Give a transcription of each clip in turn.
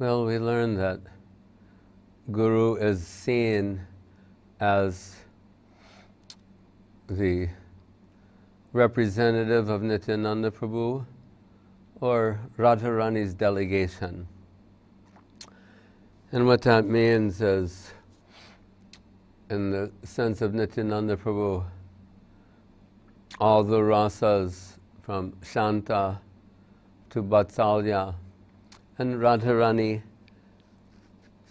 Well, we learned that Guru is seen as the representative of Nityananda Prabhu or Radharani's delegation. And what that means is, in the sense of Nityananda Prabhu, all the rasas from Shanta to Vatsalya, and Radharani,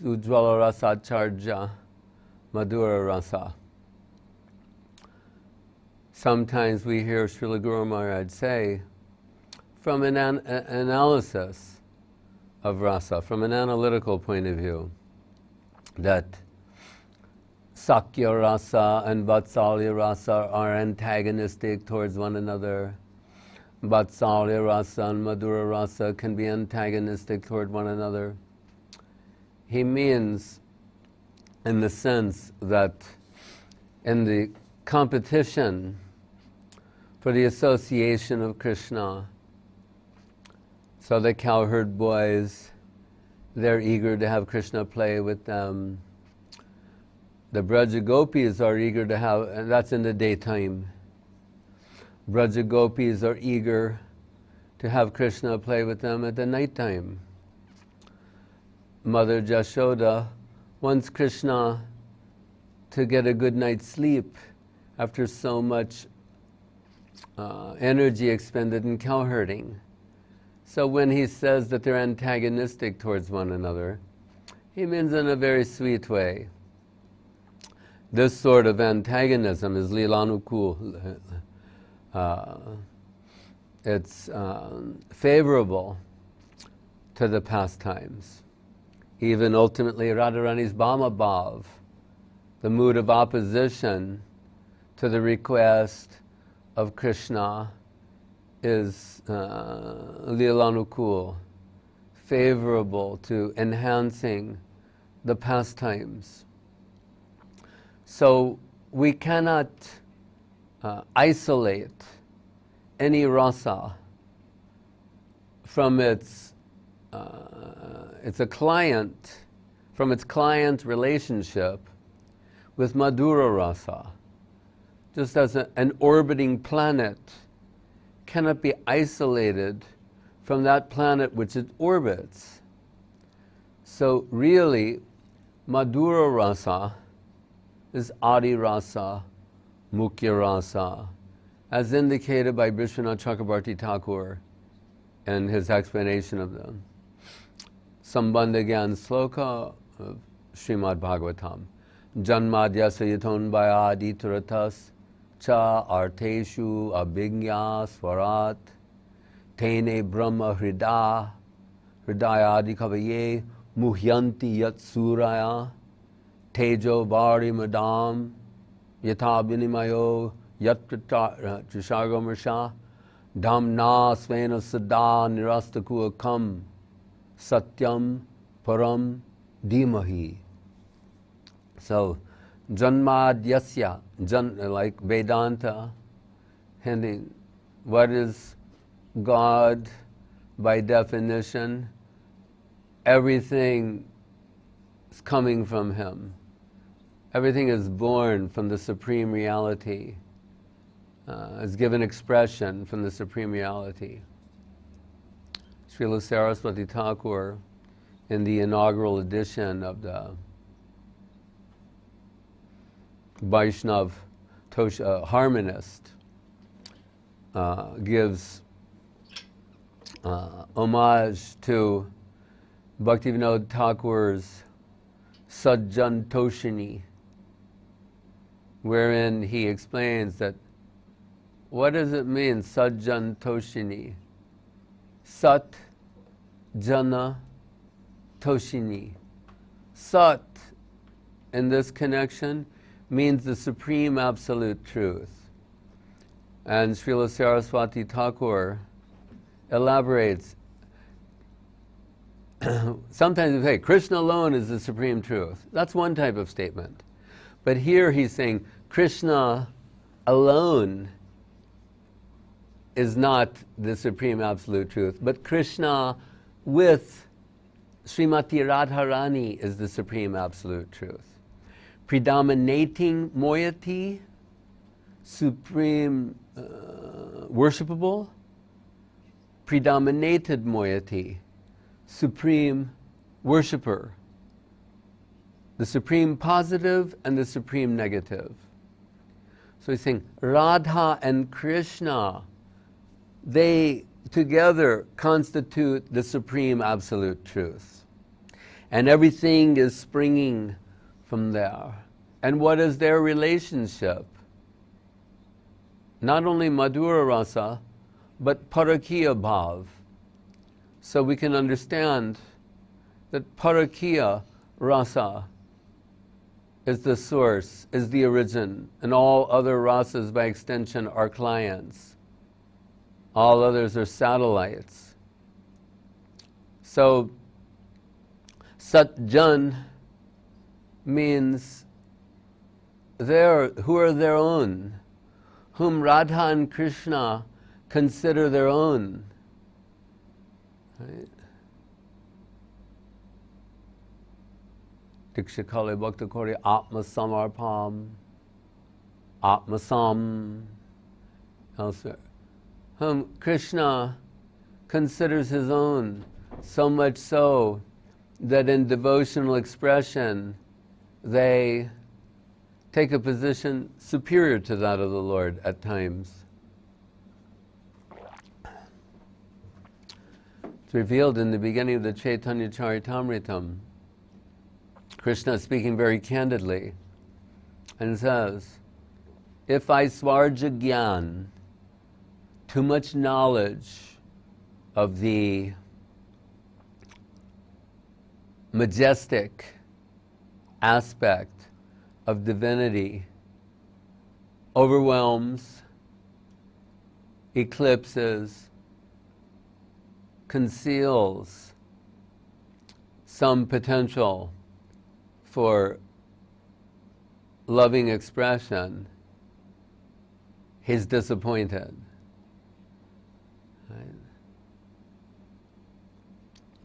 Ujjvala Rasa Charja, Madhura Rasa. Sometimes we hear Srila Guru Maharaj say, from an analysis of rasa, from an analytical point of view, that Sakya rasa and Vatsalya rasa are antagonistic towards one another. Vatsalya rasa and Madhura rasa can be antagonistic toward one another. He means in the sense that in the competition for the association of Krishna, so the cowherd boys, they're eager to have Krishna play with them. The Braja Gopis are eager to have, and that's in the daytime. Braja Gopis are eager to have Krishna play with them at the nighttime. Mother Jashoda wants Krishna to get a good night's sleep after so much energy expended in cowherding. So when he says that they're antagonistic towards one another, he means in a very sweet way. This sort of antagonism is lilanukul. It's favorable to the pastimes. Even ultimately Radharani's Bhama Bhav, the mood of opposition to the request of Krishna, is lilanukul, favorable to enhancing the pastimes. So we cannot isolate any rasa from its client relationship with Madhura rasa. Just as an orbiting planet cannot be isolated from that planet which it orbits. So really, Madhura rasa is Adi rasa, Mukhya rasa, as indicated by Vishwanath Chakrabarti Thakur in his explanation of them. Sambandha Gyan Sloka of Srimad Bhagavatam. Janmadhyasya yatonbaya aditaratas cha arteshu abhignya swarat tene brahma hridaya adikavaye muhyanti yat suraya tejo vari madam yatha vinimayo yat trishargamarsha dhamna svena sada nirastaku akam satyam param dhimahi. So Janmadhyasya, like Vedanta, hinting, what is God by definition? Everything is coming from Him. Everything is born from the Supreme Reality, is given expression from the Supreme Reality. Srila Saraswati Thakur, in the inaugural edition of the Vaishnav Harmonist, gives homage to Bhaktivinoda Thakur's Sajjan Toshini, wherein he explains that what does it mean, Sajjan Toshini? Sat Jana Toshini. Sat, in this connection, means the supreme absolute truth. And Srila Saraswati Thakur elaborates. Sometimes we say, Krishna alone is the supreme truth. That's one type of statement. But here he's saying, Krishna alone is not the supreme absolute truth, but Krishna with Srimati Radharani is the Supreme Absolute Truth. Predominating moiety, supreme worshipable. Predominated moiety, supreme worshipper. The supreme positive and the supreme negative. So he's saying Radha and Krishna, they together constitute the supreme absolute truth. And everything is springing from there. And what is their relationship? Not only Madhura Rasa, but Parakiya Bhav. So we can understand that Parakiya Rasa is the source, is the origin, and all other rasas by extension are clients. All others are satellites. So Satjan means who are their own, whom Radha and Krishna consider their own. Right? Dikshakali Bhakta Kori Atma Samarpam, Atma Sam, elsewhere. Whom Krishna considers his own, so much so that in devotional expression they take a position superior to that of the Lord at times. It's revealed in the beginning of the Chaitanya Charitamritam. Krishna is speaking very candidly and says, if I swarja gyan, too much knowledge of the majestic aspect of divinity overwhelms, eclipses, conceals some potential for loving expression, he's disappointed. Right?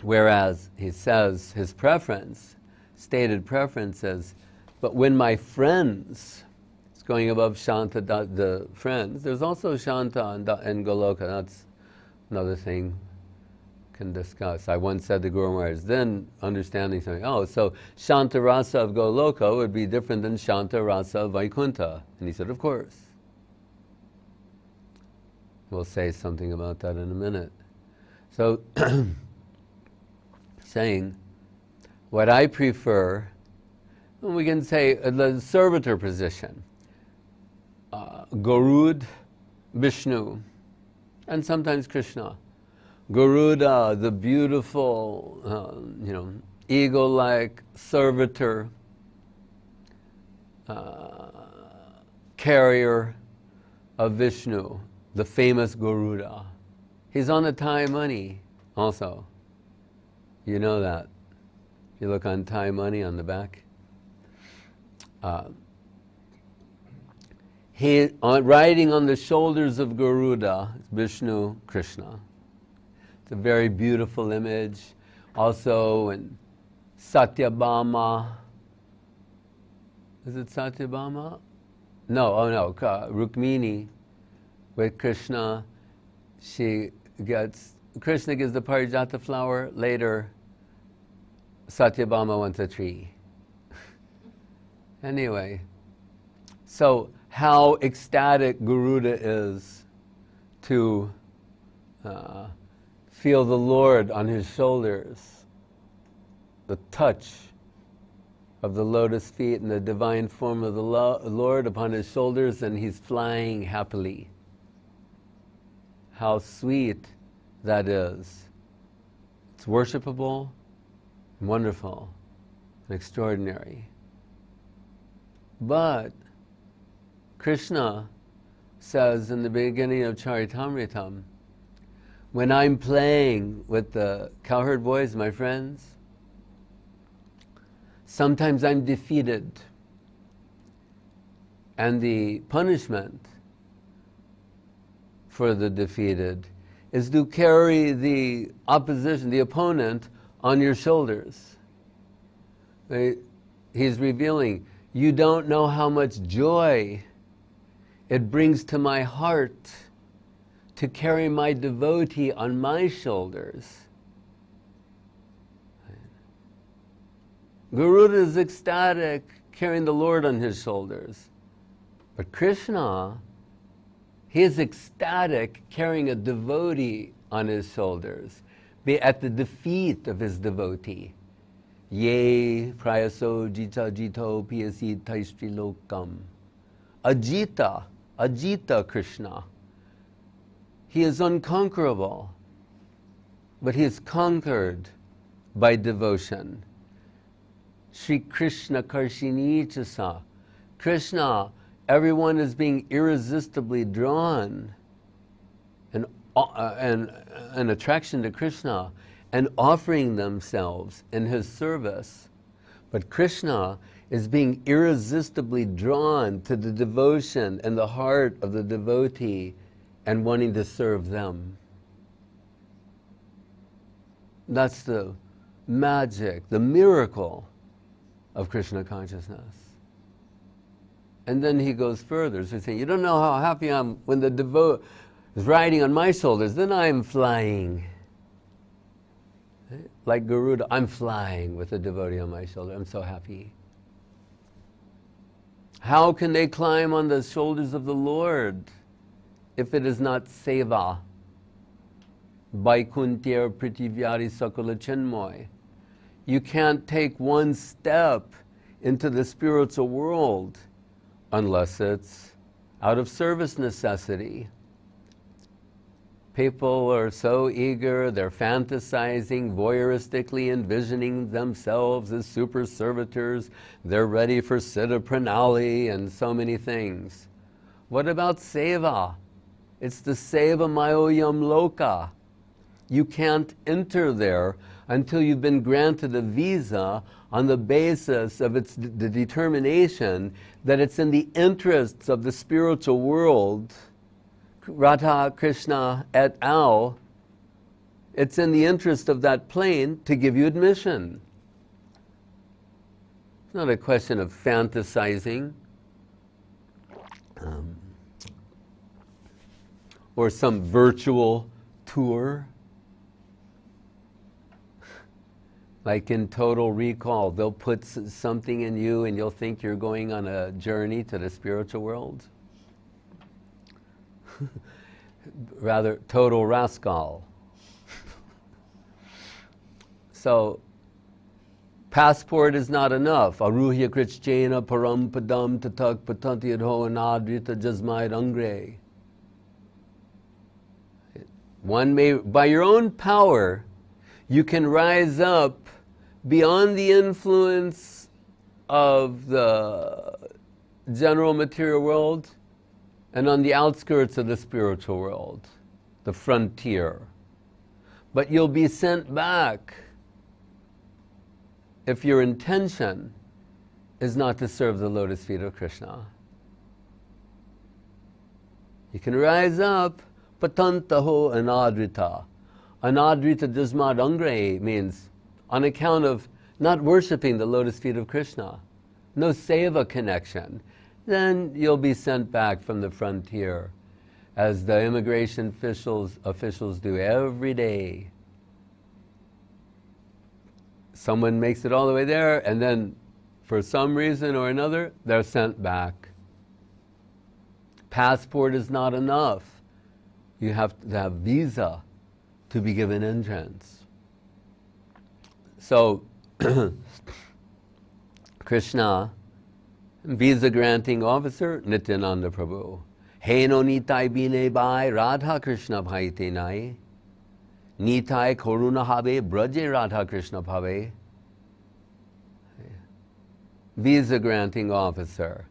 Whereas he says his preference, stated preference is, but when my friends, it's going above Shanta, the friends, there's also Shanta and Goloka, that's another thing can discuss. I once said to Guru Maharaj, then understanding something, oh, so Shanta Rasa of Goloka would be different than Shanta Rasa of Vaikuntha. And he said, of course. We'll say something about that in a minute. So, saying, what I prefer, we can say the servitor position, Garud, Vishnu, and sometimes Krishna. Garuda, the beautiful, eagle-like servitor, carrier of Vishnu, the famous Garuda. He's on the Thai money also. You know that. If you look on Thai money on the back. Riding on the shoulders of Garuda, Vishnu, Krishna. It's a very beautiful image. Also in Satyabhama. Is it Satyabhama? No, oh no, Rukmini with Krishna. Krishna gives the Parijata flower, later Satyabhama wants a tree. Anyway, so how ecstatic Garuda is to feel the Lord on his shoulders, the touch of the lotus feet and the divine form of the Lord upon his shoulders, and he's flying happily. How sweet that is. It's worshipable, and wonderful, and extraordinary. But Krishna says in the beginning of Charitamritam, when I'm playing with the cowherd boys, my friends, sometimes I'm defeated. And the punishment for the defeated is to carry the opposition, the opponent, on your shoulders. Right? He's revealing, you don't know how much joy it brings to my heart to carry my devotee on my shoulders. Garuda is ecstatic carrying the Lord on his shoulders. But Krishna, he is ecstatic carrying a devotee on his shoulders, be at the defeat of his devotee. Ye prayaso jita jito piyasi taistri lokam. Ajita Krishna. He is unconquerable, but he is conquered by devotion. Shri Krishna Karshini Chasa. Krishna, everyone is being irresistibly drawn and an attraction to Krishna and offering themselves in his service. But Krishna is being irresistibly drawn to the devotion and the heart of the devotee and wanting to serve them. That's the magic, the miracle of Krishna consciousness. And then he goes further. So he's saying, you don't know how happy I'm when the devotee is riding on my shoulders, then I'm flying. Like Garuda, I'm flying with the devotee on my shoulder. I'm so happy. How can they climb on the shoulders of the Lord if it is not seva? Vaikuntir pritivyari sakala chinmoy. You can't take one step into the spiritual world unless it's out of service necessity. People are so eager, they're fantasizing, voyeuristically envisioning themselves as super servitors. They're ready for Siddha Pranali and so many things. What about seva? It's the seva mayoyam loka. You can't enter there until you've been granted a visa on the basis of the determination that it's in the interests of the spiritual world, Radha Krishna et al., it's in the interest of that plane to give you admission. It's not a question of fantasizing or some virtual tour. Like in Total Recall, they'll put something in you and you'll think you're going on a journey to the spiritual world. Rather, total rascal. So, passport is not enough. Aruhya Krishchena param padam tatak patanti adho anadrita jasmait angre. One may, by your own power, you can rise up beyond the influence of the general material world and on the outskirts of the spiritual world, the frontier. But you'll be sent back if your intention is not to serve the lotus feet of Krishna. You can rise up, patantaho anadrita. Anadrita jasmad angre means on account of not worshipping the lotus feet of Krishna, no seva connection, then you'll be sent back from the frontier, as the immigration officials do every day. Someone makes it all the way there, and then for some reason or another, they're sent back. Passport is not enough. You have to have visa to be given entrance. So, Krishna, visa granting officer, Nityananda Prabhu. He no nitai bine bai Radha Krishna bhaite nai. Nitai koruna habe braje Radha Krishna bhave. Visa granting officer,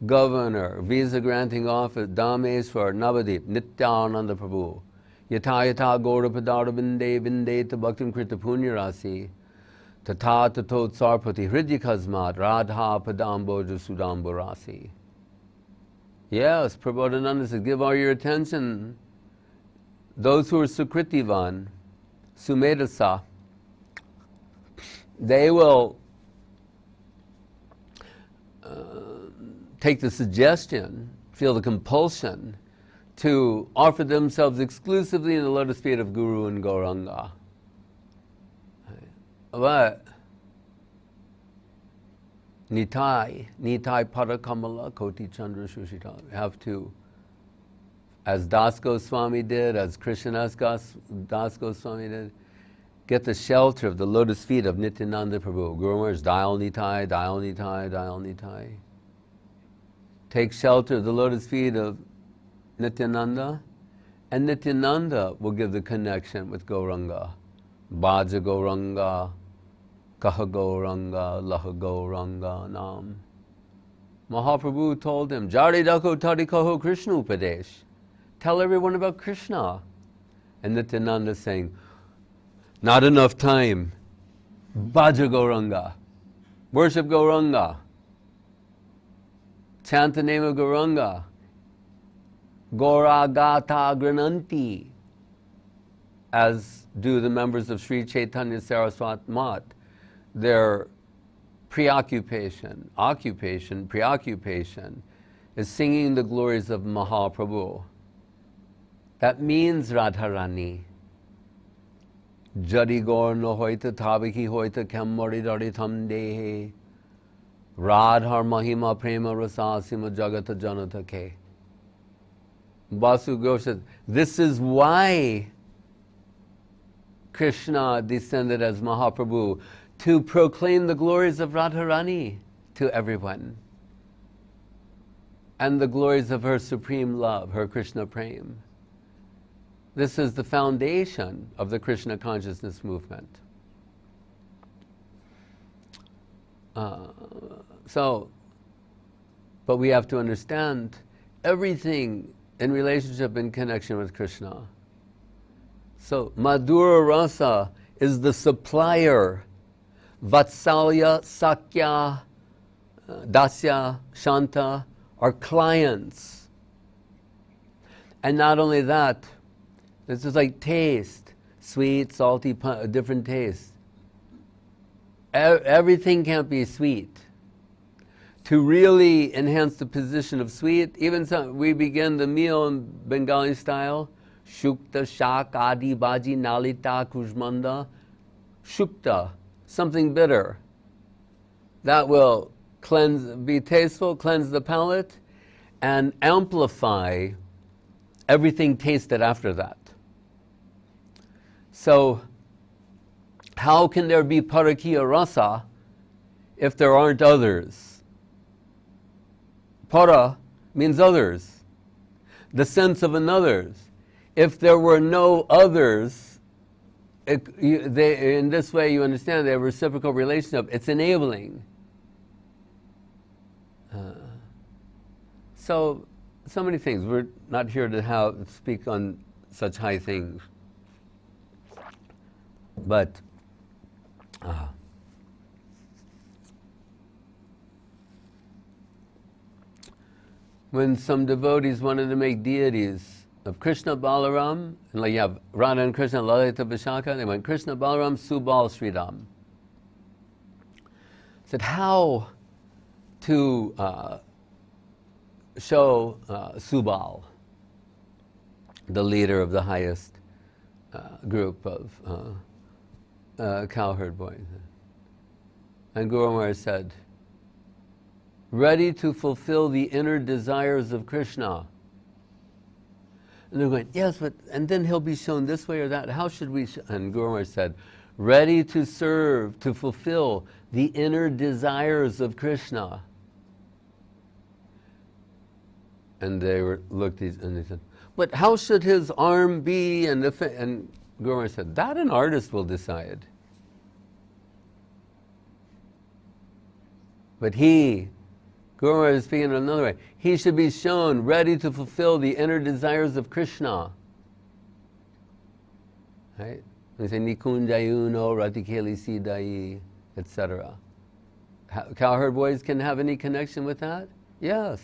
governor, visa granting officer, Dameswar, Navadip, Nityananda Prabhu. Yata yata gora padara binde binde tabhaktim krita punyarasi. Tata tatot sarpati hridyakasmat radha padamboja sudamborasi. Yes, Prabodhananda says, give all your attention. Those who are sukritivan, sumedasa, they will take the suggestion, feel the compulsion to offer themselves exclusively in the lotus feet of Guru and Gauranga. But Nitai Parakamala Koti Chandra Shushita, have to, as Das Goswami did, as Krishnadas Das Goswami did, get the shelter of the lotus feet of Nityananda Prabhu. Guru Maharaj, Dayal Nitai, Dayal Nitai, Dayal Nitai. Take shelter of the lotus feet of Nityananda, and Nityananda will give the connection with Gauranga. Bhaja Gauranga, Kaha Gauranga, Laha Gauranga Nam. Mahaprabhu told him, Jari Dako Tadikaho Krishna Upadesh. Tell everyone about Krishna. And Nityananda saying, not enough time. Bhaja Gauranga. Worship Gauranga. Chant the name of Gauranga. Gauragata Grananti, as do the members of Sri Chaitanya Saraswat Mat. Their preoccupation is singing the glories of Mahaprabhu. That means Radharani. Jadi Gaur no hoita tabiki hoita kemmari dari tham dehe. Radhar Mahima Prema Rasasima Jagata Janata Ke. Basu Ghosh says, this is why Krishna descended as Mahaprabhu, to proclaim the glories of Radharani to everyone, and the glories of her supreme love, her Krishna Prem. This is the foundation of the Krishna consciousness movement. But we have to understand everything in relationship and connection with Krishna. So Madhura Rasa is the supplier. Vatsalya, Sakya, Dasya, Shanta are clients. And not only that, this is like taste, sweet, salty, different tastes. Everything can't be sweet. To really enhance the position of sweet, even we begin the meal in Bengali style, Shukta, Shak, Adi, Baji, Nalita, Kujmanda. Shukta, something bitter. That will be tasteful, cleanse the palate, and amplify everything tasted after that. So, how can there be Parakiya Rasa if there aren't others? Para means others, the sense of another's. If there were no others, in this way you understand they have a reciprocal relationship. It's enabling. So many things. We're not here to speak on such high things. But when some devotees wanted to make deities of Krishna, Balaram, and like you have Radha and Krishna, Lalita, Vishaka, they went Krishna, Balaram, Subal, Sridham. Said how to show Subal, the leader of the highest group of cowherd boys. And Guru Maharaj said, ready to fulfill the inner desires of Krishna. And they're going, yes, but, and then he'll be shown this way or that. How should we? And Guru Maharaj said, ready to serve, to fulfill the inner desires of Krishna. And they looked and they said, but how should his arm be? And Guru Maharaj said, that an artist will decide. But Guru Maharaj is speaking in another way. He should be shown ready to fulfill the inner desires of Krishna. Right? They say Nikunjayuno, Ratikeli Sidai, etc. Cowherd boys can have any connection with that? Yes.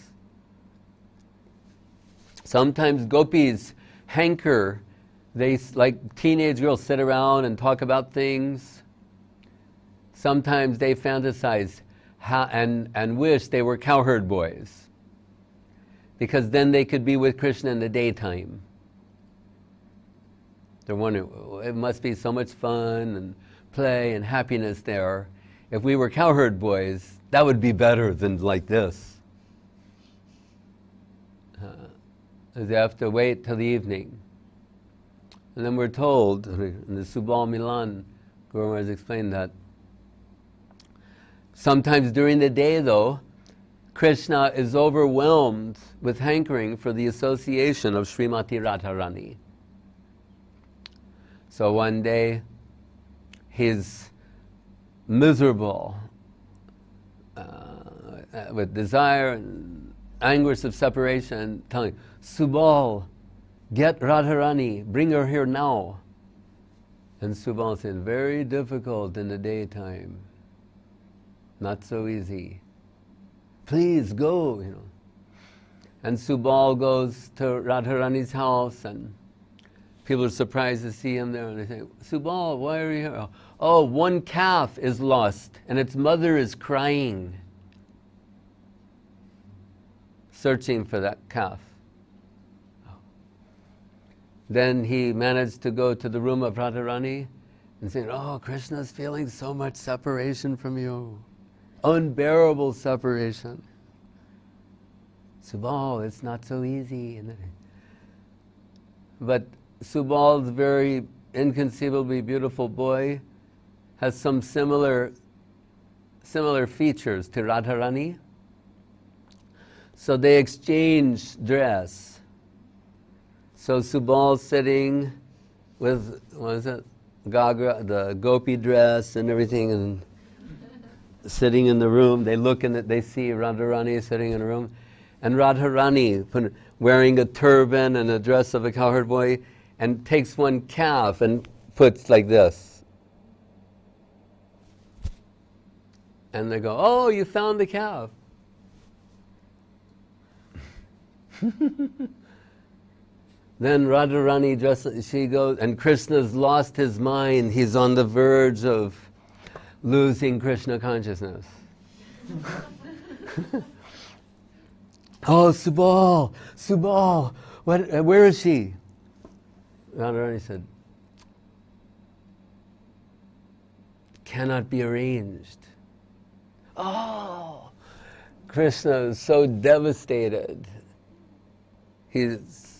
Sometimes gopis hanker. They, like teenage girls, sit around and talk about things. Sometimes they fantasize and wish they were cowherd boys, because then they could be with Krishna in the daytime. They're wondering, it must be so much fun and play and happiness there. If we were cowherd boys, that would be better than like this. They have to wait till the evening. And then we're told, in the Subal Milan, Guru Maharaj explained that sometimes during the day, though, Krishna is overwhelmed with hankering for the association of Srimati Radharani. So one day, he's miserable with desire and anguish of separation, telling Subal, get Radharani, bring her here now. And Subal said, very difficult in the daytime, not so easy. Please go, you know. And Subal goes to Radharani's house, and people are surprised to see him there, and they say, Subal, why are you here? Oh, one calf is lost, and its mother is crying, searching for that calf. Then he managed to go to the room of Radharani and say, oh, Krishna's feeling so much separation from you. Unbearable separation. Subal, it's not so easy. But Subal's very inconceivably beautiful boy has some similar features to Radharani. So they exchange dress. So Subal's sitting with, what is it, Gagra, the gopi dress and everything, and sitting in the room. They look in it, they see Radharani sitting in a room, and Radharani wearing a turban and a dress of a cowherd boy, and takes one calf and puts like this. And they go, oh, you found the calf. Then Radharani she goes, and Krishna's lost his mind. He's on the verge of losing Krishna consciousness. Oh, Subal, Subal, where is she? Radharani said, cannot be arranged. Oh, Krishna is so devastated. He's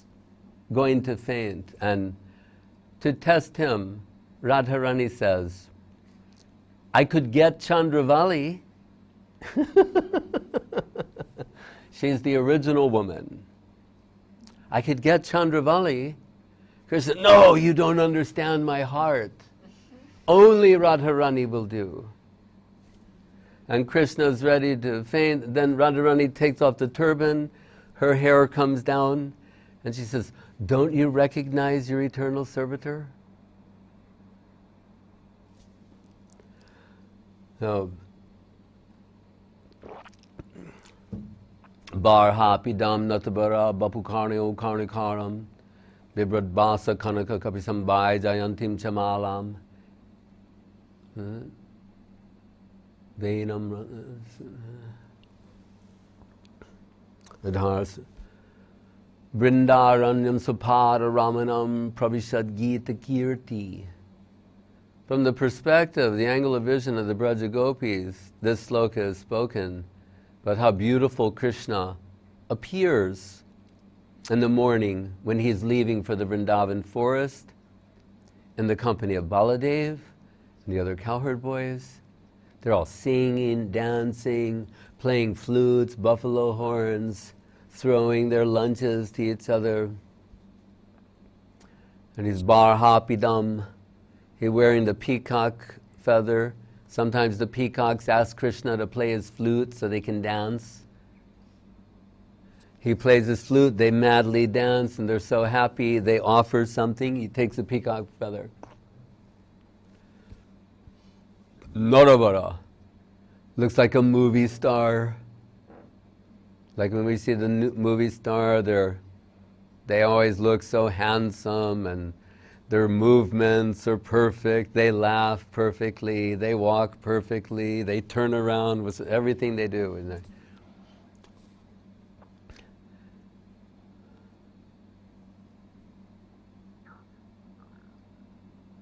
going to faint. And to test him, Radharani says, I could get Chandravali. She's the original woman. I could get Chandravali. Krishna said, no, you don't understand my heart. Only Radharani will do. And Krishna's ready to faint. Then Radharani takes off the turban, her hair comes down, and she says, don't you recognize your eternal servitor? So, Barha pidam natabara bapukarnyo karnikaram bibrad basa kanaka kapisambai jayantim chamalam Venam Adhars Brindaranyam Supara Ramanam Pravishad Gita Kirti. From the perspective, the angle of vision of the Braja Gopis, this sloka is spoken about how beautiful Krishna appears in the morning when he's leaving for the Vrindavan forest in the company of Baladev and the other cowherd boys. They're all singing, dancing, playing flutes, buffalo horns, throwing their lunches to each other. And he's barhapidam. He's wearing the peacock feather. Sometimes the peacocks ask Krishna to play his flute so they can dance. He plays his flute, they madly dance, and they're so happy they offer something. He takes a peacock feather. Narabara. Looks like a movie star. Like when we see the movie star, they always look so handsome, and Their movements are perfect, they laugh perfectly, they walk perfectly, they turn around with everything they do.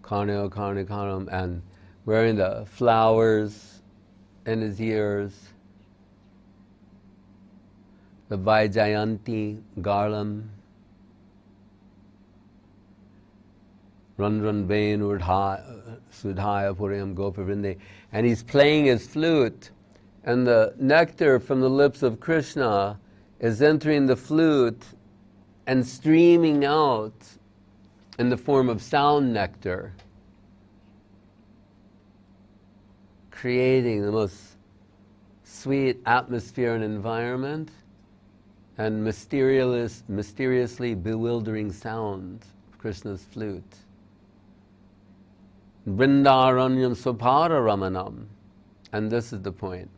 Karneo Karnikaram, and wearing the flowers in his ears, the Vaijayanti garland, Run Run Bain Sudhaya Puriyam Gopavrinde, and he's playing his flute, and the nectar from the lips of Krishna is entering the flute and streaming out in the form of sound nectar, creating the most sweet atmosphere and environment, and mysteriously bewildering sound of Krishna's flute. Vrindaranyam Sopara Ramanam. And this is the point.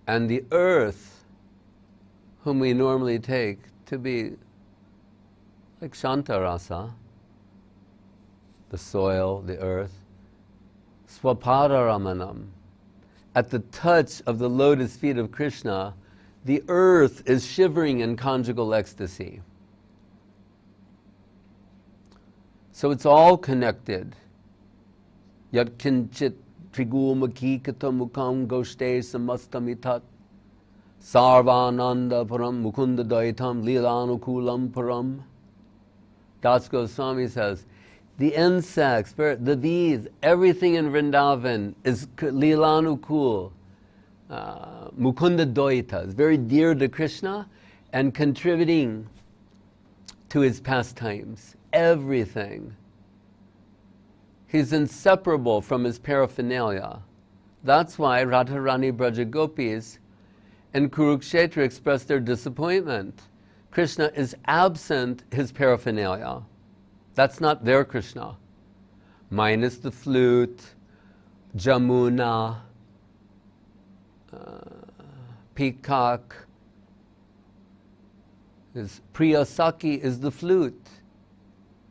And the earth, whom we normally take to be like Shantarasa, the soil, the earth, Swapara Ramanam. At the touch of the lotus feet of Krishna, the earth is shivering in conjugal ecstasy. So it's all connected. Yat kinchit trigumaki katamukam goshte samastamitat sarvananda param mukunda daitam lilanukulam param. Das Goswami says, the insects, the bees, everything in Vrindavan is lilanukul, mukunda doita, is very dear to Krishna and contributing to his pastimes. Everything. He's inseparable from his paraphernalia. That's why Radharani Braja Gopis in Kurukshetra expressed their disappointment. Krishna is absent his paraphernalia. That's not their Krishna. Minus the flute, Jamuna, peacock. Priyasaki is the flute.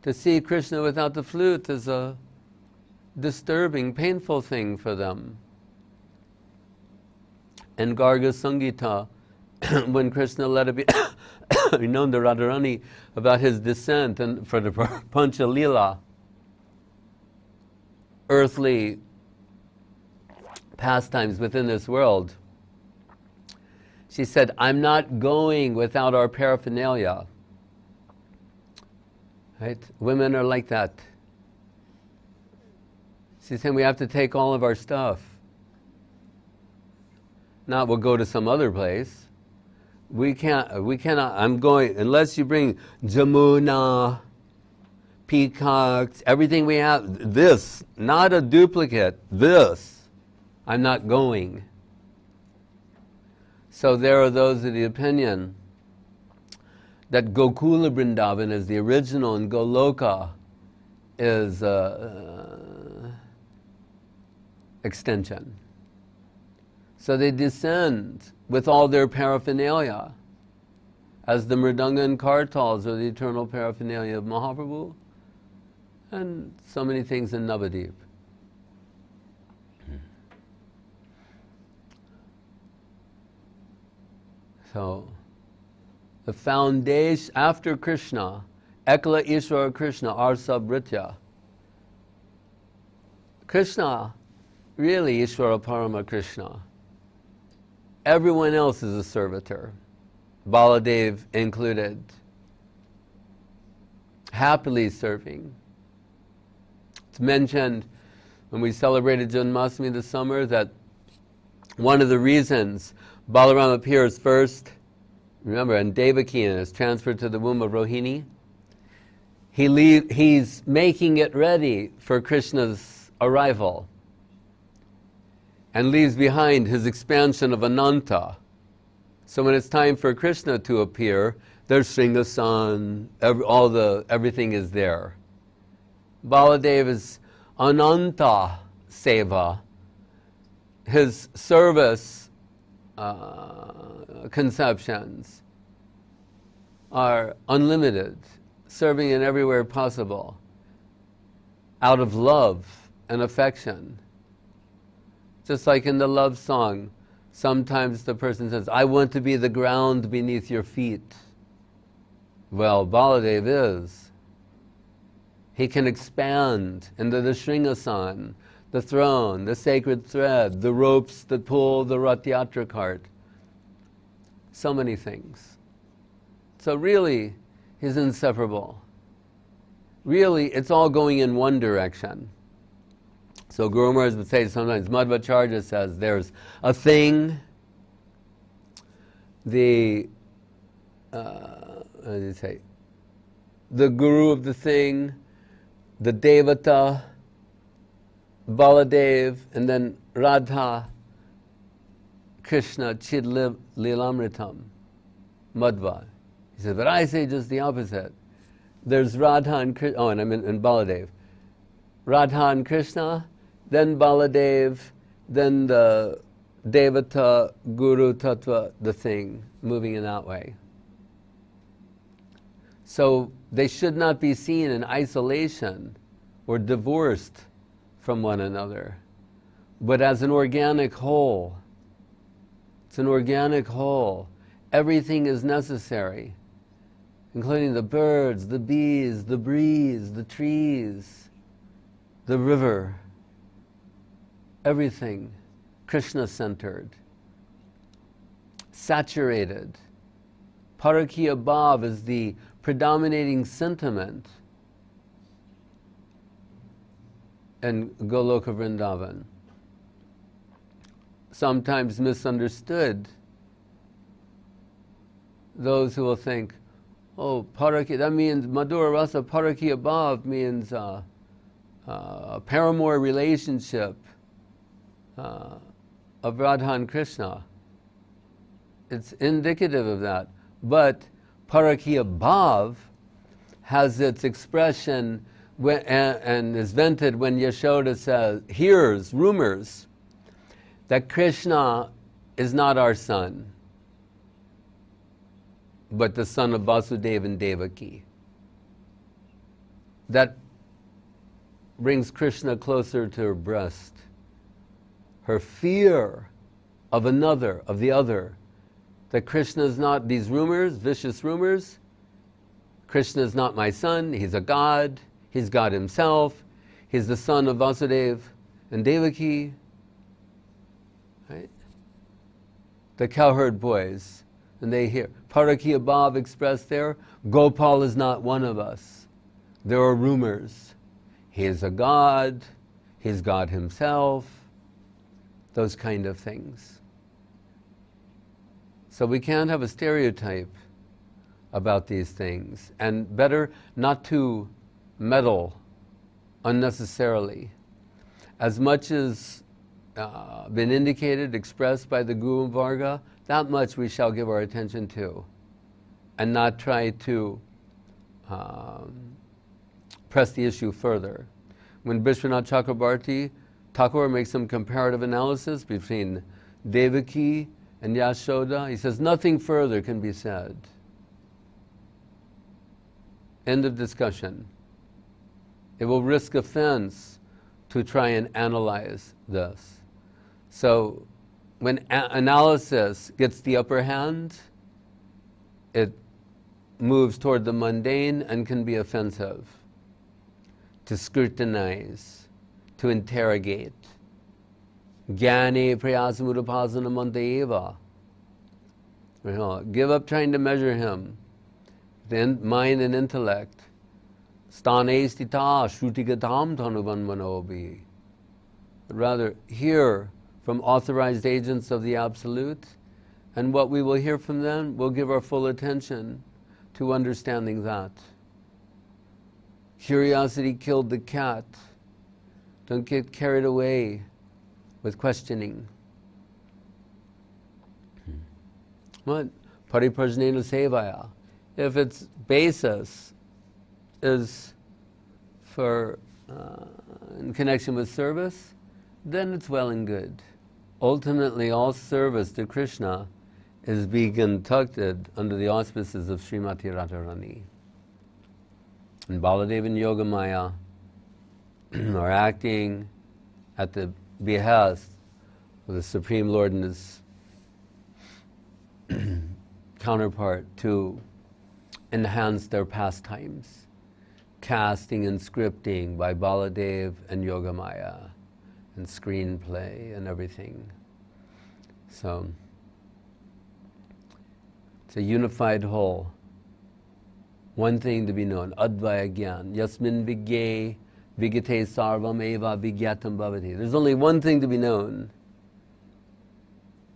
To see Krishna without the flute is a disturbing, painful thing for them. In Garga Sangita, when Krishna let it be known to Radharani about his descent and for the Pancha Lila, earthly pastimes within this world, she said, I'm not going without our paraphernalia. Right? Women are like that. She's saying we have to take all of our stuff. Not we'll go to some other place. We cannot, I'm going, unless you bring Jamuna, peacocks, everything we have, this, not a duplicate, this, I'm not going. So there are those of the opinion that Gokula Vrindavan is the original and Goloka is extension. So they descend with all their paraphernalia as the Mridanga and Kartals are the eternal paraphernalia of Mahaprabhu and so many things in Navadip. So the foundation, after Krishna, Ekala Ishvara Krishna, Arsa Britya. Krishna, really Ishvara Parama Krishna. Everyone else is a servitor, Baladev included, happily serving. It's mentioned when we celebrated Janmashtami this summer that one of the reasons Balaram appears first, remember, and Devaki is transferred to the womb of Rohini. He's making it ready for Krishna's arrival and leaves behind his expansion of Ananta. So when it's time for Krishna to appear, there's Sringasan, everything is there. Baladev is Ananta Seva. His service conceptions are unlimited. serving in everywhere possible, out of love and affection. Just like in the love song, sometimes the person says, I want to be the ground beneath your feet. Well, Baladev is. He can expand into the Shringasan, the throne, the sacred thread, the ropes that pull the Rath Yatra cart. So many things. So really, he's inseparable. Really, it's all going in one direction. So Guru Maharaj would say sometimes, Madhvacharya says, there's a thing, the, what did he say? The guru of the thing, the Devata, Baladev, and then Radha, Krishna, Chid Lilamritam, Madhva. He said, but I say just the opposite. There's Radha and Krishna, oh, and I'm in Baladev. Radha and Krishna, then Baladev, then the Devata, Guru, Tattva, the thing, moving in that way. So they should not be seen in isolation or divorced from one another, but as an organic whole. It's an organic whole. Everything is necessary, including the birds, the bees, the breeze, the trees, the river. Everything Krishna-centered, saturated. Parakiya Bhav is the predominating sentiment in Goloka Vrindavan. Sometimes misunderstood. Those who will think, oh, Parakiya, that means Madhura Rasa Parakiya Bhav means a paramour relationship of Radha and Krishna. It's indicative of that. But Parakiya Bhav has its expression when, and is vented when Yashoda says, hears rumors that Krishna is not our son, but the son of Vasudeva and Devaki. That brings Krishna closer to her breast. Her fear of another, of the other, that Krishna is not these rumors, vicious rumors. Krishna is not my son, he's a god, he's God himself, he's the son of Vasudeva and Devaki. Right? The cowherd boys, and they hear Parakiya Bhav expressed there, Gopal is not one of us. There are rumors. He is a god, he's God himself, those kind of things. So we can't have a stereotype about these things, and better not to meddle unnecessarily. As much as been indicated, expressed by the Guru Varga, that much we shall give our attention to, and not try to press the issue further. When Vishwanath Chakrabarti, Thakur makes some comparative analysis between Devaki and Yashoda, he says nothing further can be said. End of discussion. It will risk offense to try and analyze this. So when analysis gets the upper hand, it moves toward the mundane and can be offensive. To scrutinize, to interrogate. Jnane prayasamudapasana mantayeva. Give up trying to measure him. Then mind and intellect. Stane stita shrutigatam tanuvanmanobi. Rather hear from authorized agents of the Absolute, and what we will hear from them, we'll give our full attention to understanding that. Curiosity killed the cat. Don't get carried away with questioning. What? Pariprajnena sevaya. If its basis is for in connection with service, then it's well and good. Ultimately, all service to Krishna is being conducted under the auspices of Srimati Radharani. And Baladeva and Yogamaya are acting at the behest of the Supreme Lord and his counterpart to enhance their pastimes. Casting and scripting by Baladev and Yogamaya, and screenplay and everything. So it's a unified whole. One thing to be known, Advaya Gyan, Yasmin Vigye Vigate Sarvam Eva Vigyatam Bhavati. There's only one thing to be known,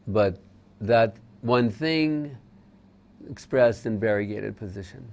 but that one thing expressed in variegated position.